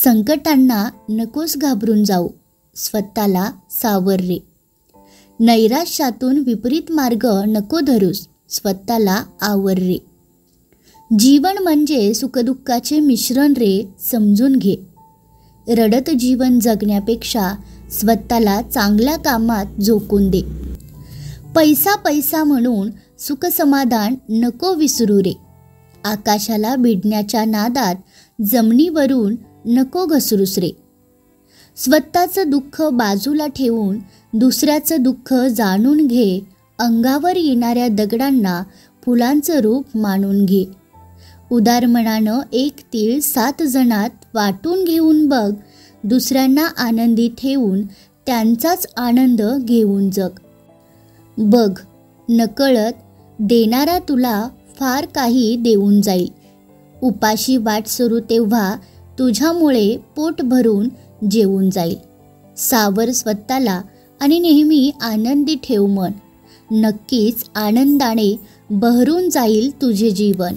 संकटांना नकोस घाबरून जाऊ, स्वतःला सावर रे. नैराश्यातून विपरीत मार्ग नको धरूस, स्वतःला आवर रे. जीवन म्हणजे सुखदुःखाचे मिश्रण रे, समजून घे. रडत जीवन जगण्यापेक्षा स्वतःला चांगल्या कामात झोकून दे. पैसा पैसा म्हणून सुखसमाधान नको विसरू रे. आकाशाला भिडण्याच्या नादात जमिनीवरून नको घसरूस रे. स्वतःचं दुःख बाजूला ठेवून दुसऱ्याचं दुःख जाणून घे. अंगावर येणाऱ्या दगडांना फुलांचं रूप मानून घे. उदार मनानं एक तीळ 7 जणात वाटून घेऊन बघ. दुसऱ्यांना आनंदी ठेवून त्यांचाच आनंद घेऊन जग. बघ, नकळत देणारा तुला फार काही देऊन जाईल. उपाशी वाट सुरू तेव्हा तुझ्यामुळे पोट भरून जेवून जाईल. सावर स्वतःला आणि नेहमी आनंदी ठेव मन. नक्कीच आनंदाने बहरून जाईल तुझे जीवन.